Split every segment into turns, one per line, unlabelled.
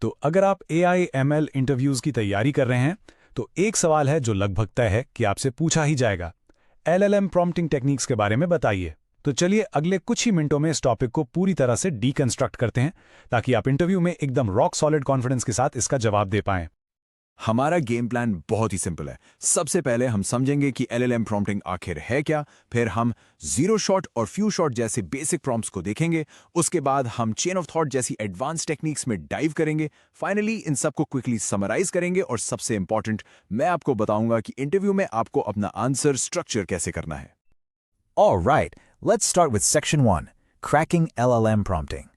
तो अगर आप AI ML इंटरव्यूज की तैयारी कर रहे हैं तो एक सवाल है जो लगभग तय है कि आपसे पूछा ही जाएगा। LLM प्रॉम्प्टिंग टेक्निक्स के बारे में बताइए। तो चलिए अगले कुछ ही मिनटों में इस टॉपिक को पूरी तरह से डीकंस्ट्रक्ट करते हैं ताकि आप इंटरव्यू में एकदम रॉक सॉलिड कॉन्फिडेंस के साथ इसका जवाब दे पाएं।
हमारा गेम प्लान बहुत ही सिंपल है। सबसे पहले हम समझेंगे कि एलएलएम प्रॉम्प्टिंग आखिर है क्या, फिर हम जीरो शॉट और फ्यू शॉट जैसे बेसिक प्रॉम्प्ट्स को देखेंगे, उसके बाद हम चेन ऑफ थॉट जैसी एडवांस टेक्निक्स में डाइव करेंगे, फाइनली इन सबको क्विकली समराइज करेंगे और सबसे इंपॉर्टेंट मैं आपको बताऊंगा कि इंटरव्यू में आपको अपना आंसर स्ट्रक्चर कैसे करना है।
Alright, let's start with Section 1, Cracking LLM Prompting.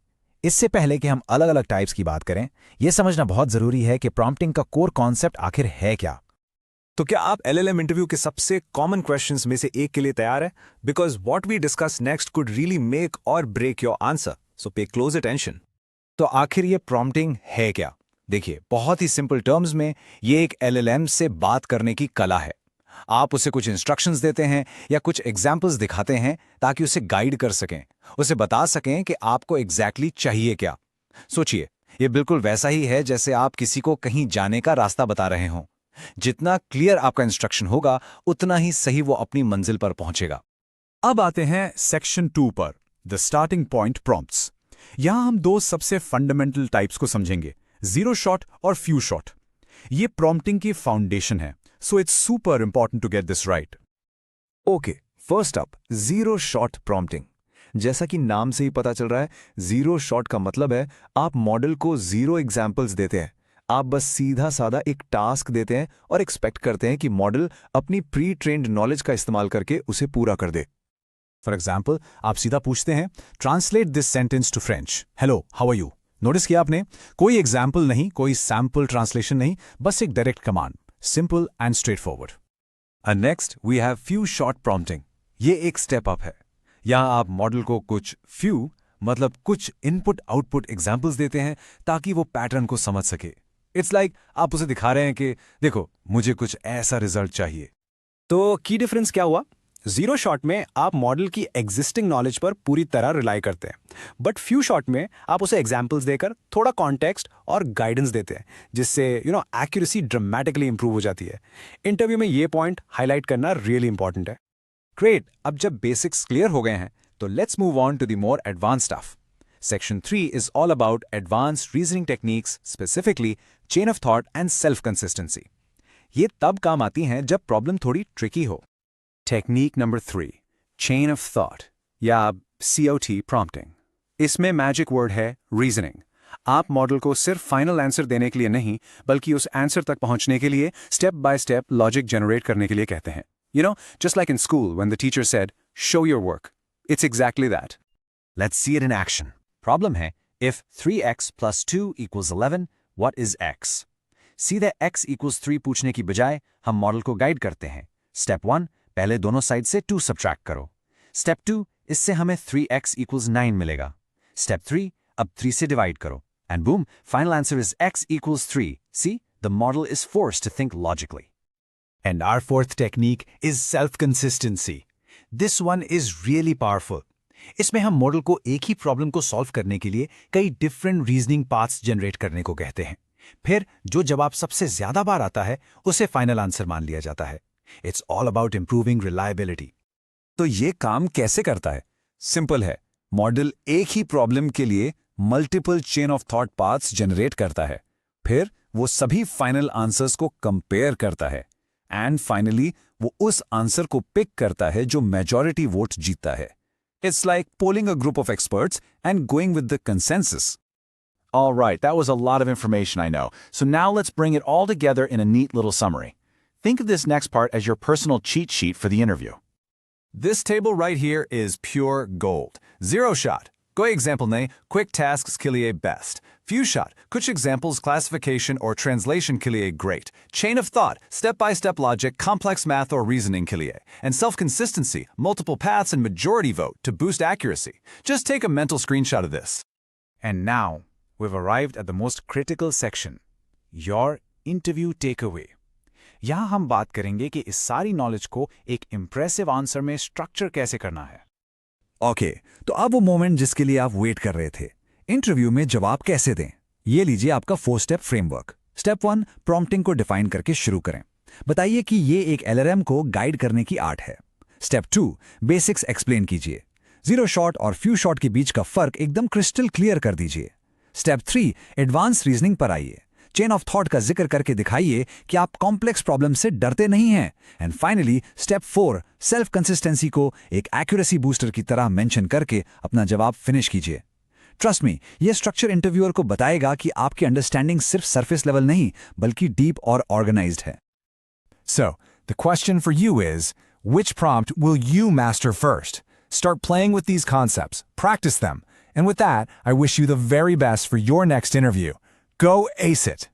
इससे पहले कि हम अलग अलग टाइप्स की बात करें, यह समझना बहुत जरूरी है कि प्रॉम्प्टिंग का कोर कॉन्सेप्ट आखिर है क्या।
तो क्या आप LLM इंटरव्यू के सबसे कॉमन क्वेश्चंस में से एक के लिए तैयार है? Because what we discuss next could really make or break your answer, so pay close attention.
तो आखिर ये प्रॉम्प्टिंग है क्या? देखिए, बहुत ही सिंपल टर्म्स में ये एक LLM से बात करने की कला है। आप उसे कुछ इंस्ट्रक्शंस देते हैं या कुछ एग्जाम्पल्स दिखाते हैं ताकि उसे गाइड कर सकें, उसे बता सकें कि आपको एग्जैक्टली चाहिए क्या। सोचिए, ये बिल्कुल वैसा ही है जैसे आप किसी को कहीं जाने का रास्ता बता रहे हों। जितना क्लियर आपका इंस्ट्रक्शन होगा उतना ही सही वो अपनी मंजिल पर पहुंचेगा।
अब आते हैं सेक्शन 2 पर, द स्टार्टिंग पॉइंट प्रॉम्प्ट्स। यहां हम दो सबसे फंडामेंटल टाइप्स को समझेंगे, जीरो शॉट और फ्यू शॉट। ये प्रॉम्प्टिंग की फाउंडेशन है, so it's super important to get this right.
Okay, first up zero shot prompting. जैसा कि नाम से ही पता चल रहा है, जीरो शॉट का मतलब है आप मॉडल को जीरो एग्जाम्पल्स देते हैं। आप बस सीधा साधा एक टास्क देते हैं और एक्सपेक्ट करते हैं कि मॉडल अपनी प्री ट्रेन्ड नॉलेज का इस्तेमाल करके उसे पूरा कर दे।
फॉर एग्जाम्पल, आप सीधा पूछते हैं, translate this sentence to French. Hello, how are you? Notice किया आपने? कोई एग्जाम्पल नहीं, कोई सैम्पल ट्रांसलेशन नहीं, बस एक direct command. Simple and straightforward.
And next we have few shot prompting. ये एक स्टेप अप है। यहाँ आप मॉडल को कुछ few मतलब कुछ इनपुट आउटपुट एग्जाम्पल्स देते हैं ताकि वो पैटर्न को समझ सके। इट्स लाइक आप उसे दिखा रहे हैं कि देखो, मुझे कुछ ऐसा रिजल्ट चाहिए।
तो की डिफरेंस क्या हुआ? जीरो शॉट में आप मॉडल की एग्जिस्टिंग नॉलेज पर पूरी तरह रिलाई करते हैं, बट फ्यू शॉट में आप उसे एग्जाम्पल्स देकर थोड़ा कॉन्टेक्स्ट और गाइडेंस देते हैं, जिससे एक्यूरेसी ड्रामेटिकली इंप्रूव हो जाती है। इंटरव्यू में ये पॉइंट हाईलाइट करना रियली इंपॉर्टेंट है।
ग्रेट, अब जब बेसिक्स क्लियर हो गए हैं तो let's move on to the more advance stuff. Section 3 is all about advanced reasoning techniques, specifically chain of thought and self consistency. ये तब काम आती हैं जब प्रॉब्लम थोड़ी ट्रिकी हो।
Technique number 3, chain of thought या COT प्रॉम्प्टिंग। इसमें मैजिक वर्ड है रीजनिंग। आप मॉडल को सिर्फ फाइनल आंसर देने के लिए नहीं, बल्कि उस आंसर तक पहुंचने के लिए step by step logic generate करने के लिए कहते हैं। Just like in school when the teacher said, show your work. It's exactly that.
Let's see it in action. Problem है, if 3x + 2 = 11, what is x? सीधे x = 3 पूछने की बजाय हम मॉडल को गाइड करते हैं। स्टेप 1, पहले दोनों साइड से 2 सब्ट्रैक्ट करो। स्टेप 2, इससे हमें 3x = 9 मिलेगा। स्टेप 3, अब 3 से डिवाइड करो and boom, final answer is x = 3। See, the model is forced to think logically.
And our fourth technique is self-consistency. This one is really powerful. इसमें हम मॉडल को एक ही प्रॉब्लम को सॉल्व करने के लिए कई डिफरेंट रीजनिंग पाथ्स जनरेट करने को कहते हैं। फिर जो जवाब सबसे ज्यादा बार आता है उसे फाइनल आंसर मान लिया जाता है। It's all about improving reliability.
तो ये काम कैसे करता है? सिंपल है, मॉडल एक ही प्रॉब्लम के लिए multiple chain of thought paths generate करता है, फिर वो सभी फाइनल आंसर्स को कंपेयर करता है एंड फाइनली वो उस आंसर को पिक करता है जो मेजॉरिटी वोट जीतता है। It's like polling a group of experts and going with the consensus.
All right, that was a lot of information, I know. So now let's bring it all together in a neat little summary. Think of this next part as your personal cheat sheet for the interview.
This table right here is pure gold. Zero shot, कोई example नहीं, quick tasks के लिए best. Few shot, कुछ examples classification और translation के लिए great. Chain of thought, step by step logic, complex math और reasoning के लिए। And self consistency, multiple paths and majority vote to boost accuracy. Just take a mental screenshot of this.
And now, we've arrived at the most critical section, your interview takeaway. यहां हम बात करेंगे कि इस सारी knowledge को एक impressive answer में स्ट्रक्चर कैसे करना है।
ओके, तो अब वो मोमेंट जिसके लिए आप वेट कर रहे थे, इंटरव्यू में जवाब कैसे दें?
ये लीजिए आपका 4 स्टेप फ्रेमवर्क। स्टेप 1, प्रॉम्प्टिंग को डिफाइन करके शुरू करें। बताइए कि ये एक एलएलएम को गाइड करने की आर्ट है। स्टेप 2, बेसिक्स एक्सप्लेन कीजिए। जीरो शॉट और फ्यू शॉट के बीच का फर्क एकदम क्रिस्टल क्लियर कर दीजिए। स्टेप 3, एडवांस रीजनिंग पर आइए। चेन ऑफ थॉट का जिक्र करके दिखाइए कि आप कॉम्प्लेक्स प्रॉब्लम से डरते नहीं हैं। And finally step 4, self consistency को एक एक्यूरेसी बूस्टर की तरह मेंशन करके अपना जवाब फिनिश कीजिए। ट्रस्ट मी, ये स्ट्रक्चर इंटरव्यूअर को बताएगा कि आपकी अंडरस्टैंडिंग सिर्फ सरफेस लेवल नहीं बल्कि डीप और ऑर्गेनाइज्ड है।
So, the question for you is, which prompt will you master first? Start playing with these concepts, practice them, and with that, I wish you the very best for your next interview. Go ace it!